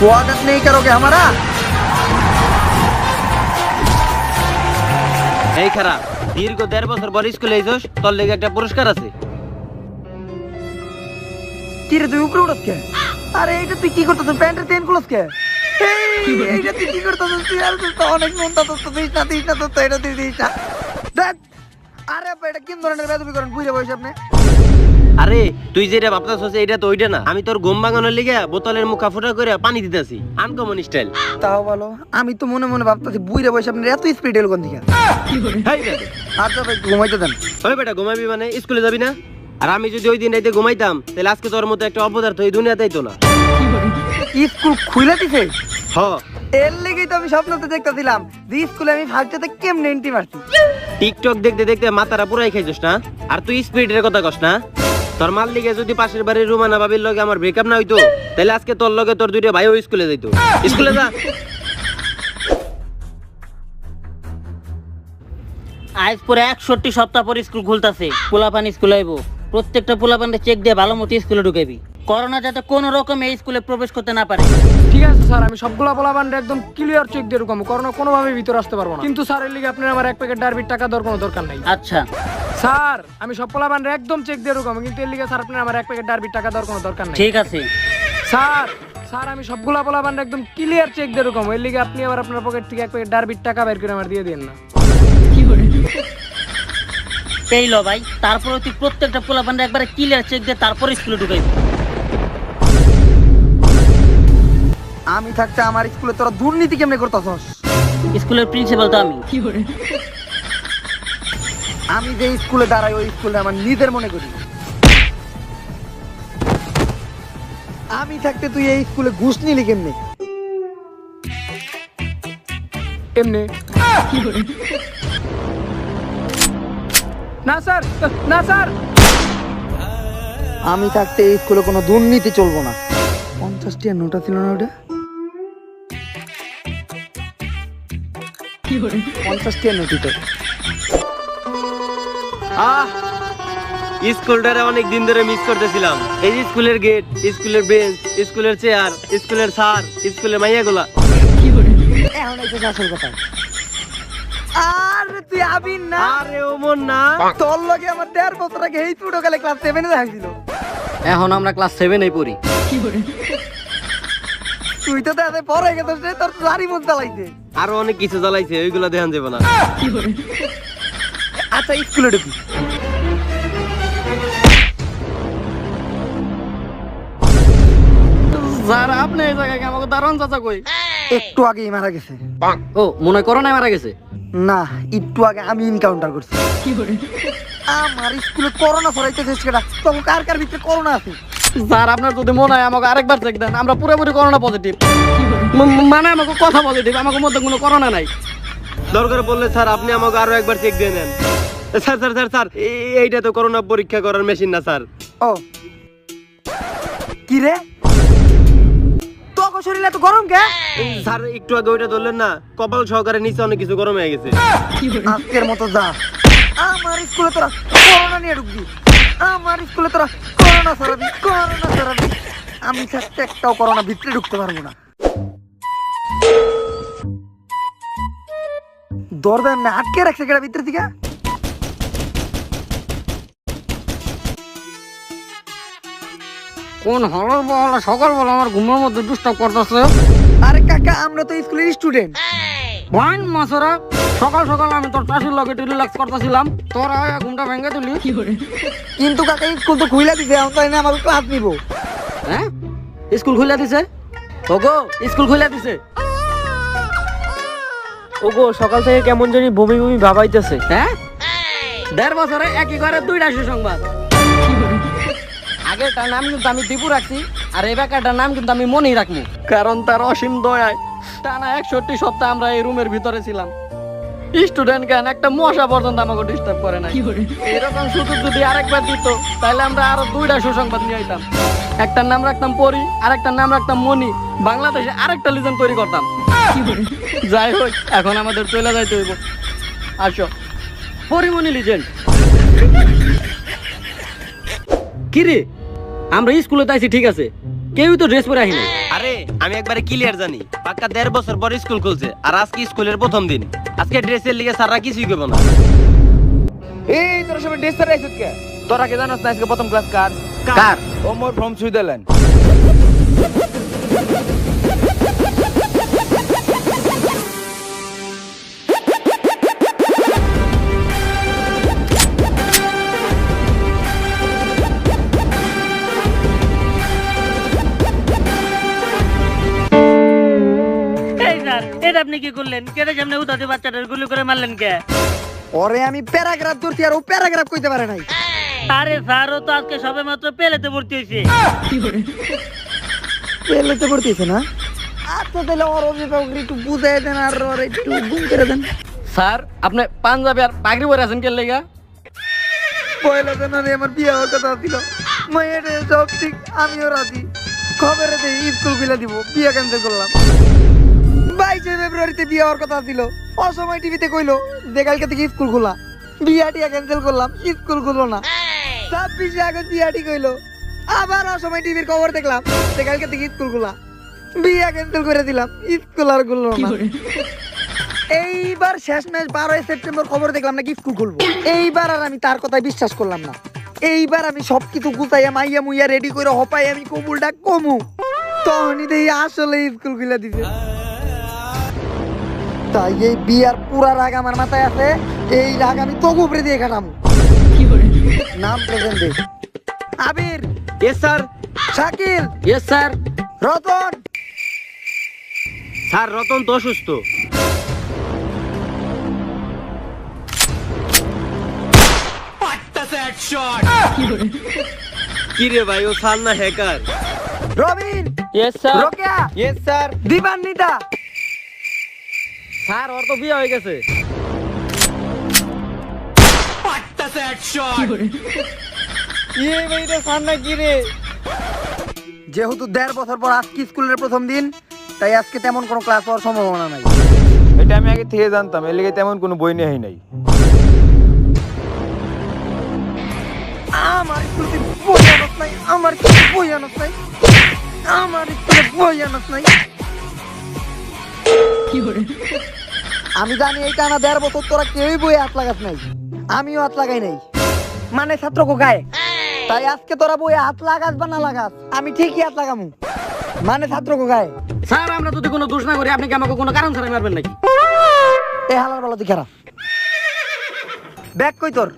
स्वागत नहीं करोगे हमारा? এই খারাপ দীর্ঘ ১.৫ বছর পর স্কুলে আইছস, তোর লেগে একটা পুরস্কার আছে। কি রে তুই উপরে উঠছ কে? আরে এটা তুই কি করতেছ? প্যান্টের চেন খুলছ কে? এইটা তুই কি করতেছ? তুই আর তুই তো অনেক নোনতা তো দিস না তো এটা তুই দিস না। দেখ আরে আপা এটা কোন ধরনের বেদবি করেন বুঝে বসে আপনি? আরে তুই যেটা ভাবতাছস এটা তো ওইটা না, আমি তোর ঘুম ভাঙানোর লিগে বোতলের মুখা ফুটা করে পানি দিতেছি, আনকমন স্টাইল। তাও ভালো, আমি তো মনে মনে ভাবতেছি বুইরে বসে আপনার এত স্পিড এলো কোন দিকে? হেই বেটা, আচ্ছা ভাই ঘুমাইতে দেন। ওই বেটা ঘুমাবি মানে স্কুলে যাবি না? আর আমি যদি ওই দিন রাইতে ঘুমাইতাম তাহলে আজকে তোর মতো একটা অপদার্থ এই দুনিয়াতে আইতো না। স্কুল খুলে দিছে? হ, এর লেগেই তো আমি স্বপ্নতে দেখতেছিলাম যে স্কুলে আমি ফার্স্টেতে কেমনে এন্ট্রি মারছি। টিকটক দেখতে দেখতে মাথাটা পুরাই খাইছস না? আর তুই স্পিডের কথা কস না? তোর মাল লিগে যদি পাশের বাড়ির রুমানা বাবির লগে আমার ব্রেকআপ না হইতো তাহলে আজকে তোর লগে তোর দুইটা ভাইও স্কুলে যাইতো। স্কুলে যা। আজ পরে 61 সপ্তাহ পর স্কুল খুলতাছে, পোলাপান স্কুলে আইবো। প্রত্যেকটা পোলাপানকে চেক দিয়ে ভালো মতো স্কুলে ঢুকাবি, করোনা যাতে কোনো রকম এই স্কুলে প্রবেশ করতে না পারে। ঠিক আছে স্যার, আমি সবগুলা পোলাপানরে একদম ক্লিয়ার চেক দিয়ে ঢুকাবো, করোনা কোনোভাবে ভিতরে আসতে পারবো না। কিন্তু স্যার এর লিগে আপনার আমার 1 প্যাকেট ডারবির টাকা দেওয়ার কোনো দরকার নাই। আচ্ছা স্যার আমি সব পোলাপানরে একদম চেক দিয়ে ঢুকাবো, কিন্তু এর লিগে স্যার আপনার আমার 1 প্যাকেট ডারবির টাকা দেওয়ার কোনো দরকার নাই। ঠিক আছে। স্যার আমি সবগুলা পোলাপানরে একদম ক্লিয়ার চেক দিয়ে ঢুকাবো, এর লিগে আপনি আবার আপনার পকেট থেকে 1 প্যাকেট ডারবির টাকা বের করে আমার দিয়ে দিন না। এই লো ভাই, তারপরে তুই প্রত্যেকটা পোলাপানরে একবারে ক্লিয়ার চেক দিয়ে তারপর স্কুলে ঢুকাইবি। আমি থাকতে আমার স্কুলে তোরা দুর্নীতি কেমনে করতেছস? স্কুলের প্রিন্সিপাল তো আমি। আমি যে স্কুলে দাঁড়াই ওই স্কুলে আমার নিজের মনে করি। আমি থাকতে তুই এই স্কুলে ঘুষ নিলি কেমনে? এমনি না স্যার, না স্যার। আমি থাকতে এই স্কুলে কোনো দুর্নীতি চলবো না। 50 টাকার নোটা ছিল না ওটা? 50 টাকার নোটই তো। স্কুলটারে অনেক দিন ধরে মিস করতেছিলাম। এই যে স্কুলের গেট, স্কুলের বেঞ্চ, স্কুলের চেয়ার, স্কুলের স্যার, স্কুলের মাইয়াগুলা। এখন এসে আসল কথা। আরে তুই আবির না? আরে ওমন না, তোর লগে আমার 1.5 বছর আগে এই ছোট কালে ক্লাস 7 এ দেখাইছিল। এখন আমরা ক্লাস 7 এই পড়ি। তুই তো তাতে পড়ে গেছিস রে, তোর লারি মন চালাইছে। আরো অনেক কিছু জ্বালাইছে, ওইগুলো দেখান যাবে না। আচ্ছা স্কুলে ঢুকি। স্যার আপনি এই জায়গায় আমাকে দারুণ চাচা কই? একটু আগেই মারা গেছে। ও মনে হয় করোনায় মারা গেছে। না, একটু আগে আমি এনকাউন্টার করছি। আমার স্কুলে করোনা ছড়াইতেছে সেটা তখন কার কার ভিতরে করোনা আছে? স্যার আপনার যদি মনে হয় আমাকে আরেকবার চেক দেন, আমরা পুরোপুরি করোনা পজিটিভ। মানে আমাকে কথা পজিটিভ, আমাকে মধ্যে কোনো করোনা নাই। দরকার পড়লে স্যার আপনি আমাকে আরো একবার চেক দিয়ে নেন। স্যার স্যার স্যার স্যার এইটা তো করোনা পরীক্ষা করার মেশিন না স্যার। ও কি রে, তোর শরীরে এত গরম কে? স্যার একটু আগে ওইটা ধরলেন না, কপাল সহকারে নিচে অনেক কিছু গরম হয়ে গেছে। আজকের মতো যা, আমার স্কুলে তোরা করোনা নিয়ে ঢুকবি, আমার স্কুলে তোরা করোনা ছড়াবি, করোনা ছড়াবি। আমি থাকতে একটাও করোনা ভিতরে ঢুকতে পারবো না। দরজা এমনি আটকে রাখছে কেটা ভিতরে থেকে? কোন হলর বলা সকালবেলা আমার ঘুমের মধ্যে ডিস্টার্ব করতেছে? আরে কাকা আমরা তো স্কুলের স্টুডেন্ট। ভাইন মাসরা, সকাল সকাল আমি তোর চাষির লগে রিল্যাক্স করতেছিলাম, তোর আয়া ঘুমটা ভেঙে দিলি। কিন্তু কাকা স্কুল তো খুইলা দিছে, এখন তাই না আমাকে ক্লাস নিব। হ্যাঁ স্কুল খুলে দিছে? ওগো স্কুল খুলে দিছে। ওগো সকাল থেকে কেমন জানি বমি বমি ভাবাইতেছে। হ্যাঁ 1.5 বছরে একই করে 2টা সুসংবাদ। আগেরটার নাম কিন্তু আমি দীপু রাখছি, আর এই বেকারটার নাম কিন্তু আমি মনেই রাখবো, কারণ তার অসীম দয়ায় টানা 61 সপ্তাহ আমরা এই রুমের ভিতরে ছিলাম। স্টুডেন্ট গান একটা মশা পর্যন্ত আমাকে ডিস্টার্ব করে না। এরকম সুযোগ যদি আরেকবার দিত তাহলে আমরা আরো 2টা সুসংবাদ নিয়ে আইতাম। একটার নাম রাখতাম পরি, আরেকটার নাম রাখতাম মনি, বাংলাদেশে আরেকটা লিজেন্ড তৈরি করতাম। যাই হোক এখন আমাদের চলে যাইতে হইব। আসো পরিমণি লিজেন্ড। কি রে আমরা স্কুলে তাইছি ঠিক আছে, কেউই তো ড্রেস পরে আহি নাই। আরে আমি একবারে ক্লিয়ার জানি, পাক্কা 1.5 বছর পর স্কুল খুলছে, আর আজকে স্কুলের প্রথম দিন। আজকে ড্রেসের লিগে স্যাররা কিছুই করবো না। এই তোর সবাই ড্রেস পরে আইছত কে? তোরা কে জানোস না আজকে প্রথম class car? Car? Omar from Switzerland. এই স্যার, এটা আপনি কি করলেন? কেটে সামনে উঠাতে বাচ্চাটার গুলি করে মারলেন কে? ওরে আমি প্যারাগ্রাফ ধরছি আর ও প্যারাগ্রাফ কইতে পারে নাই। আরে স্যার, ও তো আজকে সবে মাত্র পেলেতে ভর্তি হয়েছে। পেলেতে পড়তেছে না? আচ্ছা তাহলে ওর অভিভাবক একটু বুঝাই দেন আর ওর একটু গুম করে দেন। স্যার আপনি পাঞ্জাবি আর পাগড়ি পরে আছেন কে লেগা? পয়লা জানুয়ারি আমার বিয়ে হওয়ার কথা ছিল, মায়ের সব ঠিক, আমিও রাজি। খবরে দেই স্কুল খুলে দিব, বিয়ে ক্যান্সেল করলাম। 22 ফেব্রুয়ারিতে বিয়ে হওয়ার কথা ছিল, অসময় টিভিতে কইলো যে কালকে থেকে স্কুল খোলা, বিয়াটিয়া ক্যান্সেল করলাম, স্কুল খুললো না। 26 আগস্ট বিয়াটি কইলো, আবার অসময় টিভির খবর দেখলাম যে কালকে থেকে স্কুল খোলা, বিয়ে ক্যান্সেল করে দিলাম, স্কুল আর খুললো না। এইবার শেষ ম্যাচ 12 সেপ্টেম্বর খবর দেখলাম নাকি স্কুল খুলবো। এইবার আর আমি তার কথায় বিশ্বাস করলাম না। এইবার আমি সবকিছু গুছাইয়া মাইয়া মুইয়া রেডি করে হপাই আমি কবুলটা কমু, তখনই দেখি আসলে স্কুল খুলে দিছে। তাই এই বিয়ার পুরা রাগ আমার মাথায় আছে, এই রাগ আমি তোকে উপরে দিয়ে কাটামু। নাম প্রেজেন্ট দে। Abir. Yes sir. Shakil. Yes sir. Ratan. Sir Ratan তো অসুস্থ। কি রে ভাই, ও স্যার না hacker? Robin. Yes sir. Rokeya. Yes sir. Dibanwita. Sir ওর তো বিয়ে হয়ে গেছে। যেহেতু 1.5 বছর পর আজকে স্কুলের প্রথম দিন, তাই আজকে তেমন কোনো ক্লাস হওয়ার সম্ভাবনা নাই। এটা আমি আগে থেকে জানতাম, এর লেগে তেমন কোনো বই নেই নাই। আমার স্কুলে বই আনস নাই, আমার স্কুলে বই আনস নাই, আমার স্কুলে বই আনস নাই। আমি জানি এই টানা 1.5 বছর তোরা কেউই বই হাত লাগাস নাই, আমিও হাত লাগাই নাই, মানে ছাত্র কোকায়। তাই আজকে তোরা বই হাত লাগাস বা না লাগাস, আমি ঠিকই হাত লাগামু, মানে ছাত্র কোকায়। স্যার আমরা যদি কোনো দোষ না করি আপনি কি আমাকে কোনো কারণ ছাড়াই মারবেন নাকি? এ হালার বলা দিখারা ব্যাগ কই তোর?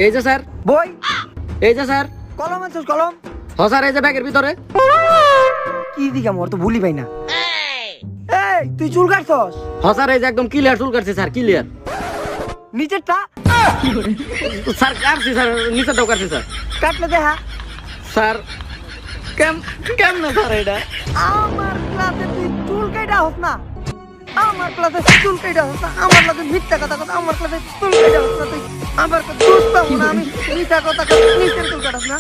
এই যে স্যার। বই? এই যে স্যার। কলম আনছিস? কলম? হ স্যার, এই যে ব্যাগের ভিতরে। কি দিকা মোর তো ভুলি পাই না। এই তুই চুল কাটছস? হ স্যার, এই যে একদম ক্লিয়ার চুল কাটছি স্যার, ক্লিয়ার। নিচেরটা? স্যার কাটছি স্যার, নিচেরটাও কাটছি স্যার। কাটলে দেখা। স্যার কেমন স্যার এটা? আমার ক্লাসে তুই চুল কাটা হস না, আমার ক্লাসে চুল কাটা হস না, আমার ক্লাসে মিথ্যা কথা কথা, আমার ক্লাসে চুল কাটা হস না, তুই আমার তো দোষ পাবো না, আমি মিথ্যা কথা কথা নিচের চুল কাটাস না।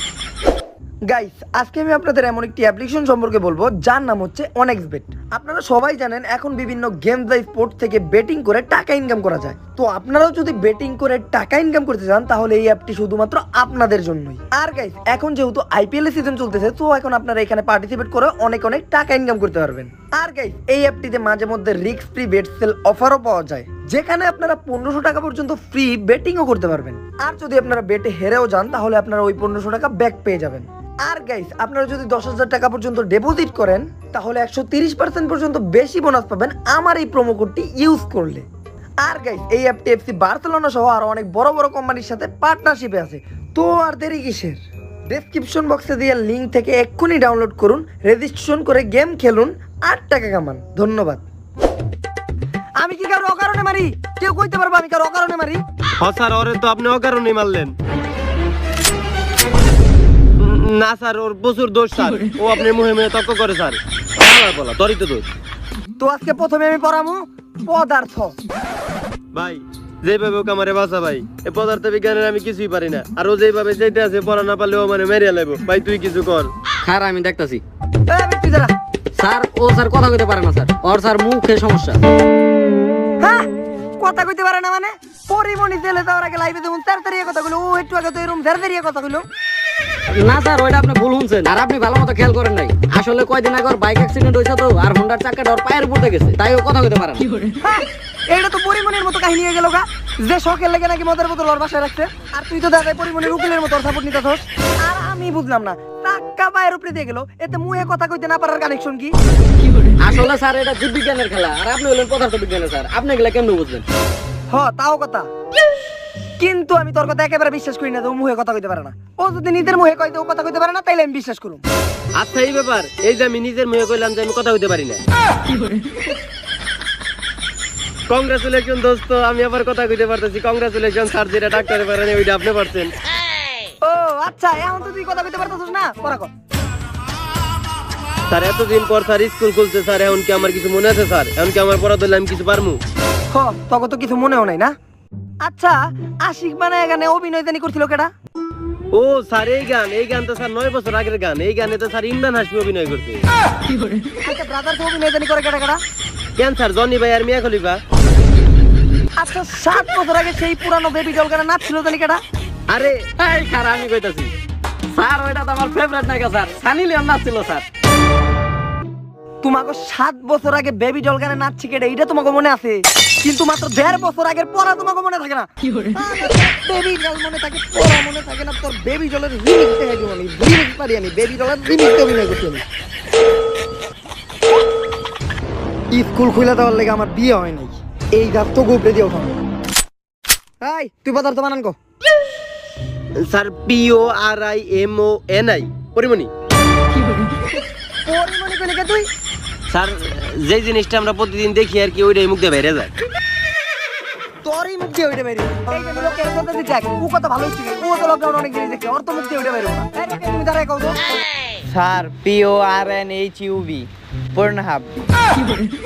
গাইস, আজকে আমি আপনাদের এমন একটি অ্যাপ্লিকেশন সম্পর্কে বলবো যার নাম হচ্ছে অনেক্সবেট। আপনারা সবাই জানেন এখন বিভিন্ন গেমস বা স্পোর্টস থেকে বেটিং করে টাকা ইনকাম করা যায়। তো আপনারাও যদি বেটিং করে টাকা ইনকাম করতে চান তাহলে এই অ্যাপটি শুধুমাত্র আপনাদের জন্যই। আর গাইস, এখন যেহেতু আইপিএল এর সিজন চলতেছে, তো এখন আপনারা এখানে পার্টিসিপেট করে অনেক অনেক টাকা ইনকাম করতে পারবেন। আর গাইস, এই অ্যাপটিতে মাঝে মধ্যে রিস্ক ফ্রি বেট সেল অফারও পাওয়া যায়, যেখানে আপনারা 1500 টাকা পর্যন্ত ফ্রি বেটিংও করতে পারবেন। আর যদি আপনারা বেটে হেরেও যান তাহলে আপনারা ওই 1500 টাকা ব্যাক পেয়ে যাবেন। আর গাইস, আপনারা যদি 10,000 টাকা পর্যন্ত ডিপোজিট করেন তাহলে 130% পর্যন্ত বেশি বোনাস পাবেন আমার এই প্রোমো কোডটি ইউজ করলে। আর গাইস, এই অ্যাপটি এফসি বার্সেলোনা সহ আরো অনেক বড় বড় কোম্পানির সাথে পার্টনারশিপে আছে। তো আর দেরি কিসের? ডেসক্রিপশন বক্সে দেওয়া লিংক থেকে এক্ষুনি ডাউনলোড করুন, রেজিস্ট্রেশন করে গেম খেলুন, 8 টাকা কামান। ধন্যবাদ। আমি কি কারো অকারণে মারি? কেউ কইতে পারবো আমি কারো অকারণে মারি? হ স্যার, ওরে তো আপনি অকারণেই মারলেন। না স্যার, ওর প্রচুর দোষ স্যার, ও আপনার মুহে মুহে তর্ক করে স্যার। বলা তোরই তো দোষ। তো আজকে প্রথমে আমি পড়ামু পদার্থ। ভাই যেভাবে ওকে আমারে বাঁচা ভাই, এই পদার্থ বিজ্ঞানের আমি কিছুই পারি না, আর ও যেভাবে যেতে আছে পড়া না পারলে ও মানে মেরিয়া লাগবো। ভাই তুই কিছু কর। স্যার আমি দেখতাছি। এই আমি তুই দাঁড়া। স্যার ও স্যার কথা কইতে পারে না স্যার, ওর স্যার মুখে সমস্যা। হ্যাঁ, কথা কইতে পারে না মানে? পরিমণি জেলে যাওয়ার আগে লাইভে যেমন তাড়াতাড়ি কথা কইলো, ও একটু আগে তো এরকম তাড়াতাড়ি কথা কইলো। না স্যার ওইটা আপনি ভুল শুনছেন আর আপনি ভালো মতো খেয়াল করেন নাই আসলে কয়দিন আগে ওর বাইক অ্যাক্সিডেন্ট হয়েছে তো আর হোন্ডার চাকাটা ওর পায়ের উপর গেছে তাই ও কথা কইতে পারে না। হ্যাঁ, এইটা তো পরিমণির মতো কাহিনী হয়ে গেল গা, যে শখের লেগে নাকি মদের বোতল ওর বাসায় রাখছে, আর তুই তো দাদা পরিমণির উকিলের মতো সাপোর্ট নিতেছস। আর আমি বুঝলাম না, টাকা পায়ের উপরে দিয়ে গেল, এতে মুহে কথা কইতে না পারার কানেকশন কি? আসলে স্যার এটা জীববিজ্ঞানের খেলা আর আপনি হলেন পদার্থ বিজ্ঞানের স্যার, আপনি এগুলা কেমনে বুঝলেন? হ, তাও কথা, কিন্তু আমি তোর কথা একেবারে বিশ্বাস করি না যে ও মুহে কথা কইতে পারে না। ও যদি নিজের মুহে কইতে ও কথা কইতে পারে না, তাইলে আমি বিশ্বাস করব। আচ্ছা এই ব্যাপার, এই যে আমি নিজের মেয়ে কইলাম যে আমি কথা হইতে পারি না। কংগ্রাচুলেশন দোস্ত, আমি আবার কথা কইতে পারতেছি। কংগ্রাচুলেশন স্যার, যেটা ডাক্তারে পারেন ওইটা আপনি পারছেন। ও আচ্ছা, এখন তো তুই কথা কইতে পারতেছস না, পড়া কর। স্যার এতদিন পর স্যার স্কুল খুলছে স্যার, এখন কি আমার কিছু মনে আছে স্যার? এখন কি আমার পড়া ধরলে আমি কিছু পারমু? হ, তখন তো কিছু মনেও নাই না। আচ্ছা, আশিক বানায় গানে অভিনয় জানি করছিল কেডা? ও স্যার এই গান তো স্যার 9 বছর আগের গান। এই গানে তো স্যার ইমরান হাশমি অভিনয় করছে। আচ্ছা, ব্রাদার তো অভিনয় জানি করে কেডা? কেন স্যার, জনি ভাই আর মিয়া খলিফা। আচ্ছা, 7 বছর আগে সেই পুরানো বেবি ডল গানে নাচছিল জানি কেডা? আরে এই খারাপ আমি কইতাছি স্যার, ওইটা তো আমার ফেভারিট নায়িকা স্যার, সানি লিওন নাচছিল স্যার। তোমাকে 7 বছর আগে বেবি ডল গানে নাচছে কেডা, এটা তোমাকে মনে আছে, কিন্তু মাত্র 1.5 বছর আগের পড়া তোমাকে মনে থাকে না। বেবি ডল মনে থাকে, পড়া মনে থাকে না। তোর বেবি ডলের রিমিক্স দেখে দিব আমি, রিমিক্স পারি আমি, বেবি ডলের রিমিক্স অভিনয় করছি আমি। স্কুল খুলে দেওয়ার লেগে আমার বিয়ে হয় নাই, এই গাছ তো গোপড়ে দিয়ে ওঠানো। এই তুই পদার্থ বানান কো। Sir PORIMONI Porimoni. পরিমণি কইলে কে তুই? স্যার যে জিনিসটা আমরা প্রতিদিন দেখি আর কি, ওইটাই মুখ দিয়ে বাইরে যায়। তোরই মুখ দিয়ে ওইটা বেরিয়ে, এই যে লোকের কথা দিতে এক ও কথা ভালোই ছিল, ও তো লকডাউন অনেক জিনিস দেখে, ওর তো মুখ দিয়ে ওইটা বেরো না। এই লোকে তুমি দাঁড়ায় কও তো। Sir PORNHUB পর্নহাব।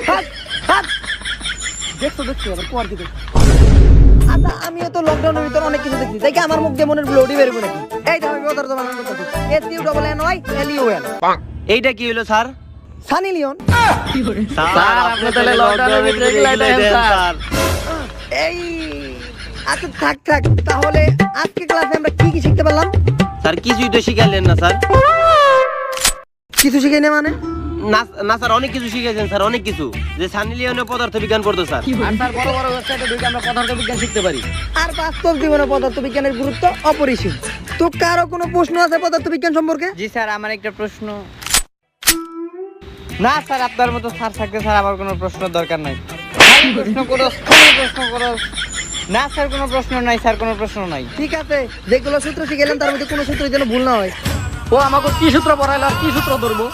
হাত হাত দেখছো আবার পর দিকে। আচ্ছা, আমিও তো লকডাউনের ভিতর অনেক কিছু দেখছি, দেখি আমার মুখ দিয়ে মনের ব্লোডি বেরোবে নাকি? এই দেখো আমি ওদের জমানা করতেছি, SUNNYLEON। এইটা কি হলো স্যার? সানি লিওন। স্যার আপনি তাহলে লকডাউনের ভিতরে এগুলাই দেখেন স্যার। এই আচ্ছা থাক, তাহলে আজকে ক্লাসে আমরা কি কি শিখতে পারলাম? স্যার কিছুই তো শিখাইলেন না স্যার। কিছু শিখাই না মানে? না স্যার, অনেক কিছু শিখাইছেন স্যার, অনেক কিছু। যে সানি লিওনে পদার্থ বিজ্ঞান পড়তো স্যার। আর স্যার বড় বড় ওয়েবসাইটে ঢুকে আমরা পদার্থ বিজ্ঞান শিখতে পারি। আর বাস্তব জীবনে পদার্থ বিজ্ঞানের গুরুত্ব অপরিসীম। তো কারো কোনো প্রশ্ন আছে পদার্থ বিজ্ঞান সম্পর্কে? জি স্যার, আমার একটা প্রশ্ন। না স্যার, আপনার মতো স্যার থাকতে স্যার আমার কোনো প্রশ্নের দরকার নাই। খালি প্রশ্ন করো, খালি প্রশ্ন করো। না স্যার, কোনো প্রশ্ন নাই স্যার, কোনো প্রশ্ন নাই। ঠিক আছে, যেগুলো সূত্র শিখাইলাম তার মধ্যে কোনো সূত্র যেন ভুল না হয়। ও আমাকে কি সূত্র পড়াইলো আর কি সূত্র ধরবো?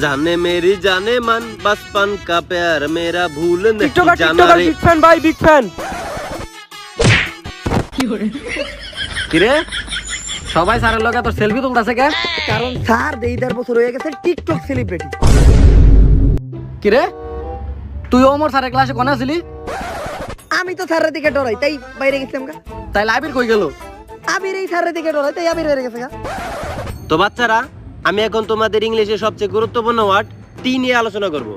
জানে মেরি জানে মান, বাসপান কা প্যার মেরা ভুল नहीं টিকটকার জানা রে। বিগ ফ্যান ভাই, বিগ ফ্যান। কি রে? সবাই স্যারের লগে তোর সেলফি তুলতাছে কেন? কারণ স্যার 1.5 বছর হয়ে গেছে টিকটক সেলিব্রিটি। কি রে তুই ওমর স্যারের ক্লাসে কোন আছিলি? আমি তো স্যারের দিকে ডরাই, তাই বাইরে গেছিলাম গা। তাই আবির কই গেল? আবির এই স্যারের দিকে ডরাই, তাই আবির হয়ে গেছে গা। তো বাচ্চারা, আমি এখন তোমাদের ইংলিশের সবচেয়ে গুরুত্বপূর্ণ ওয়ার্ড টি নিয়ে আলোচনা করব।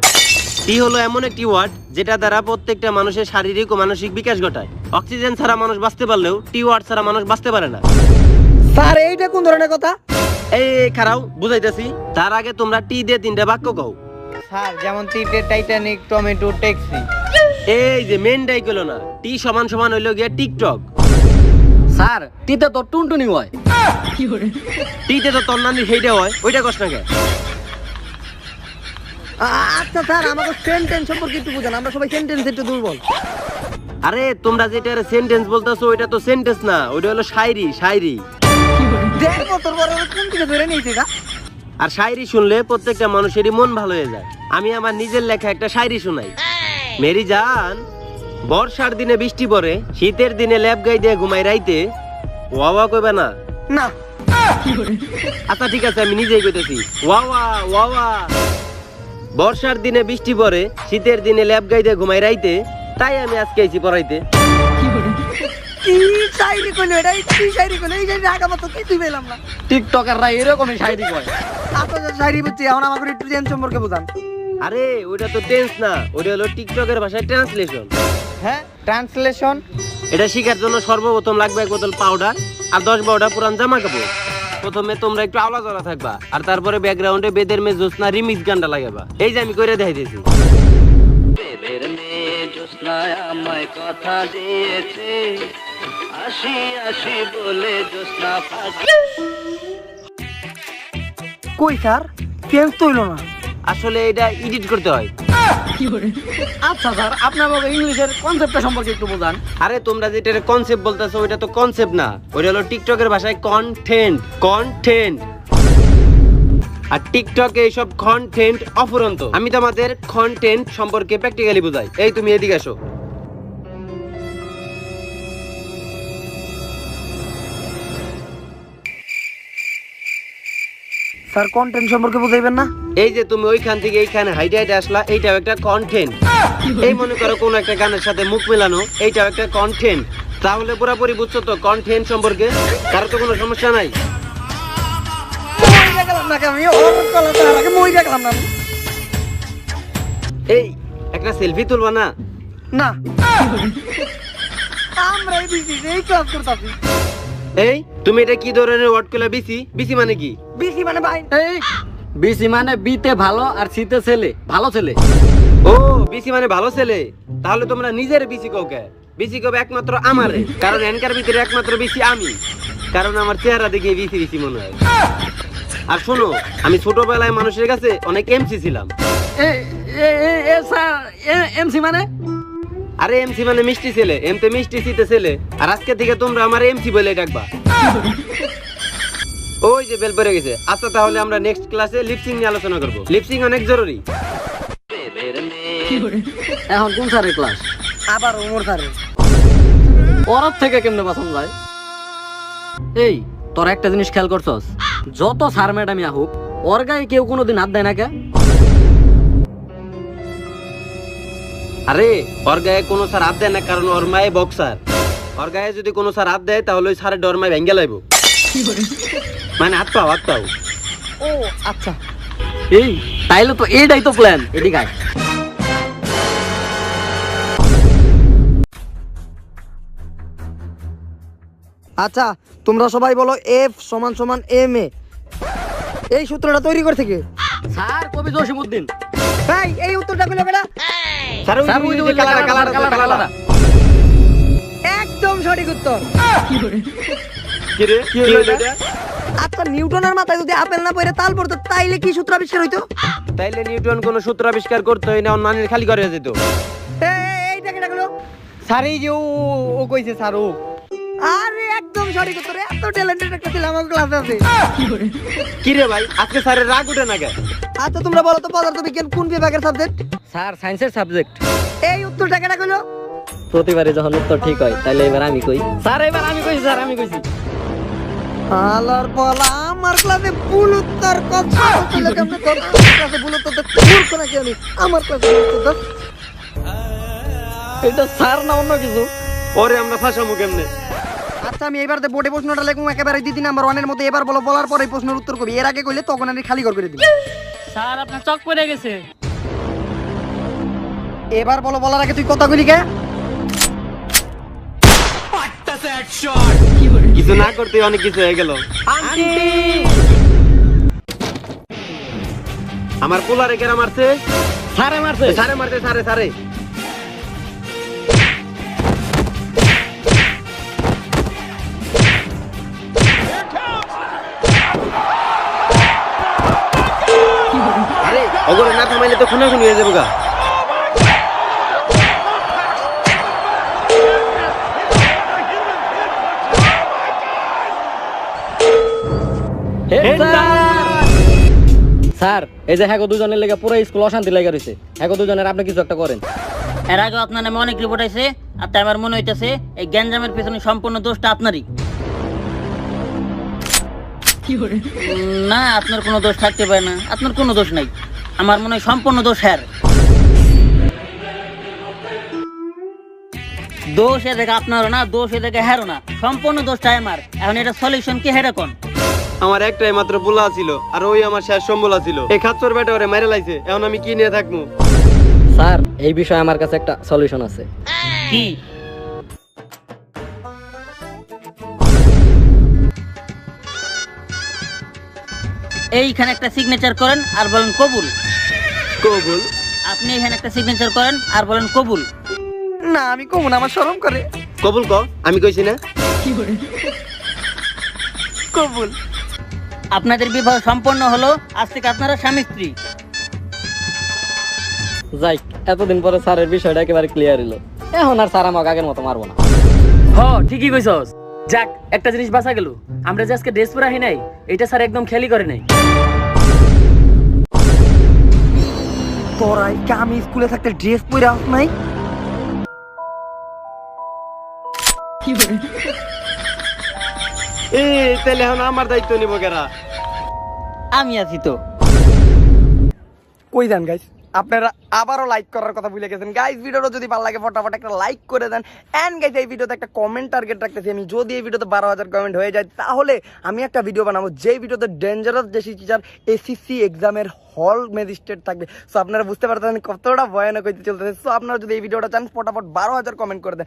টি হলো এমন একটি ওয়ার্ড যেটা দ্বারা প্রত্যেকটা মানুষের শারীরিক ও মানসিক বিকাশ ঘটায়। অক্সিজেন ছাড়া মানুষ বাঁচতে পারলেও টি ওয়ার্ড ছাড়া মানুষ বাঁচতে পারে না। স্যার এইটা কোন ধরনের কথা? এই খারাও বুঝাইতেছি। তার আগে তোমরা টি দিয়ে 3টা বাক্য কও। স্যার যেমন তিতে, টাইটানিক, টমেটো, ট্যাক্সি। এই যে মেনটাই কইলো না, টি সমান সমান হইলো গিয়ে টিকটক। স্যার টিতে তো টুনটুনি হয়। টিতে তো তন্নানি সেইটা হয়, ওইটা কষ্ট না কেন? আচ্ছা স্যার, আমাকে সেন্টেন্স সম্পর্কে একটু বুঝান, আমরা সবাই সেন্টেন্স একটু দুর্বল। আরে তোমরা যেটা সেন্টেন্স বলতেছো ওইটা তো সেন্টেন্স না, ওইটা হলো শায়রি। 1.5 বছর পরে কোন থেকে ধরে নিয়েছে গা? আর শায়রি শুনলে প্রত্যেকটা মানুষেরই মন ভালো হয়ে যায়। আমি আমার নিজের লেখা একটা শায়রি শোনাই। মেরি জান, বর্ষার দিনে বৃষ্টি পড়ে, শীতের দিনে ল্যাপ গাই দিয়ে ঘুমাই রাইতে, ওয়াওয়া কইবা না? না। আচ্ছা ঠিক আছে, আমি নিজেই কইতেছি, ওয়াওয়া ওয়াওয়া। বর্ষার দিনে বৃষ্টি পড়ে, শীতের দিনে ল্যাপ গাই দিয়ে ঘুমাই রাইতে, তাই আমি আজকে আইছি পড়াইতে। কি শায়রি কইলো এটা? কি শায়রি কইলো? এই শায়রি আগা মতো কিছুই পেলাম না। টিকটকাররা এরকমই শায়রি কয়। আচ্ছা শায়রি বুঝছি, এখন আমাকে একটু টেন্স সম্পর্কে বুঝান। আরে ওইটা তো টেন্স না, ওইটা হলো টিকটকের ভাষায় ট্রান্সলেশন। হ্যাঁ, ট্রান্সলেশন। এটা শিখার জন্য সর্বপ্রথম লাগবে 1 বোতল পাউডার আর 10-12টা পুরান জামা কাপড়। প্রথমে তোমরা একটু আওলা জলা থাকবা আর তারপরে ব্যাকগ্রাউন্ডে বেদের মে জোসনা রিমিক্স গানটা লাগাবা। এই যে আমি কইরা দেখাই দিয়েছি। বেদের মে জোসনা আমায় কথা দিয়েছে, আসি আসি বলে জোসনা কই স্যার চেঞ্জ তো হইলো না। আসলে এটা এডিট করতে হয়। আচ্ছা স্যার, আপনি আমাকে ইংলিশের কনসেপ্টটা সম্পর্কে একটু বোঝান। আরে তোমরা যেটা কনসেপ্ট বলতেছো ওইটা তো কনসেপ্ট না, ওইটা হলো টিকটকের ভাষায় কন্টেন্ট। কন্টেন্ট আর টিকটকে এইসব কন্টেন্ট অফুরন্ত। আমি তোমাদের কন্টেন্ট সম্পর্কে প্র্যাকটিক্যালি বোঝাই। এই তুমি এদিকে আসো। স্যার কন্টেন্ট সম্পর্কে বুঝাইবেন না? এই যে তুমি ওইখান থেকে এইখানে হাইটে হাইটে আসলা, এইটাও একটা কন্টেন্ট। এই মনে করো কোন একটা গানের সাথে মুখ মেলানো, এইটাও একটা কন্টেন্ট। তাহলে পুরোপুরি বুঝছো তো কন্টেন্ট সম্পর্কে? কারো তো কোনো সমস্যা নাই। মইরা গেলাম না আমি, ওর কলা তো আমাকে মইরা গেলাম না আমি। এই একটা সেলফি তুলবা না? না আমরা এই ক্লাস করতেছি। এই তুমি এটা কি ধরনের ওয়ার্ড করলা? বিসি? বিসি মানে কি? বিসি মানে ভাই এই বিসি মানে বিতে ভালো আর সিতে ছেলে, ভালো ছেলে। ও বিসি মানে ভালো ছেলে। তাহলে তোমরা নিজের বিসি কাউকে বিসি কবে একমাত্র আমারে, কারণ এনকার ভিতরে একমাত্র বিসি আমি, কারণ আমার চেহারা দেখে বিসি বিসি মনে হয়। আর শোনো, আমি ছোটবেলায় মানুষের কাছে অনেক এমসি ছিলাম। স্যার এমসি মানে? আরে এমসি মানে মিষ্টি ছেলে, এমতে মিষ্টি সিতে ছেলে। আর আজকে থেকে তোমরা আমার এমসি বলে ডাকবা। ওই যে বেল পড়ে গেছে। আচ্ছা তাহলে আমরা নেক্সট ক্লাসে লিপসিং নিয়ে আলোচনা করব। লিপসিং অনেক জরুরি। এখন কোন স্যারের ক্লাস? আবার ওমর স্যারের। ওর থেকে কেমনে বাঁচানো যায়? এই তোর একটা জিনিস খেয়াল করছস, যত স্যার ম্যাডামই আহুক ওর গায়ে কেউ কোনোদিন হাত দেয় না কে? আরে ওর গায়ে কোনো স্যার হাত দেয় না, কারণ ওর মায়ে বক্সার। ওর গায়ে যদি কোনো স্যার হাত দেয় তাহলে ওই স্যারের ডর মায় ভেঙ্গে লাইব। মানে হাত পাও, হাত পাও। ও আচ্ছা, এই তাইলে তো এইটাই তো প্ল্যান। এদিকে আয়। আচ্ছা তোমরা সবাই বলো এফ সমান সমান এম এ। এই সূত্রটা তৈরি করে থেকে স্যার কবি জসিমউদ্দিন। ভাই এই উত্তরটা পেলো কেনা? স্যার ওই স্যার, যে ওই যে ওই যে কালার কালার কালার। একদম সঠিক উত্তর। কি রে কি হলো এটা? আচ্ছা নিউটনের মাথায় যদি আপেল না পড়ে তাল পড়তো তাইলে কি সূত্র আবিষ্কার হইতো? তাইলে নিউটন কোন সূত্র আবিষ্কার করতে হয় না, ওর নানির খালি করে যেত। এইটা কেটা গেলো? স্যার এই যে ও কইছে স্যার ও। আরে একদম সঠিক উত্তর। এত ট্যালেন্টেড একটা ছেলে আমার ক্লাসে আছে। কি রে ভাই, আজকে স্যারের রাগ উঠে না কেন? আচ্ছা তোমরা বলো তো পদার্থবিজ্ঞান কোন বিভাগের সাবজেক্ট? স্যার সায়েন্সের সাবজেক্ট। এই উত্তরটা কেটা গেলো? প্রতিবারে যখন উত্তর ঠিক হয় তাহলে এবার আমি কই। স্যার এবার আমি কইছি, স্যার আমি কইছি। আলার বলা আমার ক্লাসে ভুল উত্তর কথা বলে কেমনে তোর ক্লাসে ভুল উত্তর ভুল করে কি আমি আমার ক্লাসে ভুল উত্তর দাও। এটা স্যার না অন্য কিছু? ওরে আমরা ফাঁসামু কেমনে? আচ্ছা আমি এবার বোর্ডে প্রশ্নটা লিখবো একেবারে দিদি নাম্বার 1 এর মধ্যে। এবার বলো, বলার পরে প্রশ্নের উত্তর কবি। এর আগে কইলে তখন আমি খালি করে দিবি। স্যার আপনার চক পড়ে গেছে। এবার বলো, বলার আগে তুই কথা কইলি কে? কিছু না করতে অনেক কিছু হয়ে গেল। আমার পোলারে কেরা মারছে? স্যারে মারছে। সারে মারছে, সারে সারে। আরে ওগরে না থামাইলে তো খুনাখুনি হয়ে যাবো গা। স্যার এই যে হ্যাঁ দুজনের লেগে পুরো স্কুল অশান্তি লেগে রয়েছে। হ্যাঁ দুজনের আপনি কিছু একটা করেন। এর আগে আপনার নামে অনেক রিপোর্ট আছে, আর তাই আমার মনে হইতেছে এই গ্যাঞ্জামের পেছনে সম্পূর্ণ দোষটা আপনারই। না আপনার কোনো দোষ থাকতে পারে না, আপনার কোনো দোষ নাই। আমার মনে হয় সম্পূর্ণ দোষ হ্যার। দোষ এ দেখে আপনারও না, দোষ এ দেখে হ্যারও না, সম্পূর্ণ দোষটা আমার। এখন এটা সলিউশন কি হেডা কোন? আমার একটাই মাত্র পোলা ছিল, আর ওই আমার শেষ সম্বলা ছিল। এই খাচ্চর বেটা ওরে মেরে লাইছে। এখন আমি কি নিয়ে থাকবো? স্যার এই বিষয়ে আমার কাছে একটা সলিউশন আছে। কি? এইখানে একটা সিগনেচার করেন আর বলেন কবুল। কবুল। আপনি এখানে একটা সিগনেচার করেন আর বলেন কবুল। না আমি কমু না, আমার শরম করে। কবুল ক, আমি কইছি না? কবুল। আপনাদের বিবাহ সম্পন্ন হলো, আজ থেকে আপনারা স্বামী স্ত্রী। যাই, এতদিন পরে স্যারের বিষয়টা একেবারে ক্লিয়ার হলো। এখন আর স্যার আমাকে আগের মতো মারবো না। হ ঠিকই কইছস। যাক, একটা জিনিস বাঁচা গেল। আমরা যে আজকে ড্রেস পরে আহি নাই, এটা স্যার একদম খেয়ালই করে নাই। তোরাই কি আমি স্কুলে থাকতে ড্রেস পরে আস নাই? তাহলে এখন আমার দায়িত্ব নিব কেরা? আমি আছি তো। কই যান গাইস, আপনারা আবারও লাইক করার কথা ভুলে গেছেন। গাইস ভিডিওটা যদি ভালো লাগে ফটাফট একটা লাইক করে দেন। এন্ড গাইস এই ভিডিওতে একটা কমেন্ট টার্গেট রাখতেছি আমি, যদি এই ভিডিওতে 12,000 কমেন্ট হয়ে যায় তাহলে আমি একটা ভিডিও বানাবো যেই ভিডিওতে ডেঞ্জারাস যে টিচার এসএসসি এক্সামের হল ম্যাজিস্ট্রেট থাকবে। সো আপনারা বুঝতে পারতেছেন কতটা ভয়ানক হইতে চলতেছে। সো আপনারা যদি এই ভিডিওটা চান ফটাফট 12,000 কমেন্ট করে দেন।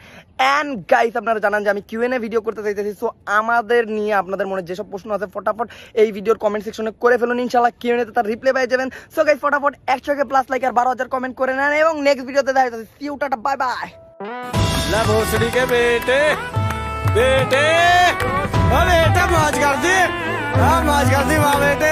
এন্ড গাইস আপনারা জানান যে আমি কিউএনএ ভিডিও করতে চাইতেছি। সো আমাদের নিয়ে আপনাদের মনে যেসব প্রশ্ন আছে ফটাফট এই ভিডিওর কমেন্ট সেকশনে করে ফেলুন, ইনশাআল্লাহ কিউএনএতে তার রিপ্লাই পেয়ে যাবেন। সো গাইস ফটাফট 100k প্লাস লাইক আর 12,000 কমেন্ট করে নেন এবং নেক্সট ভিডিওতে দেখা যাচ্ছে। See you, tata, bye bye. ला भोसड़ी के बेटे बेटे, अरे बेटा मौज कर दी, हाँ मौज कर दी माँ बेटे।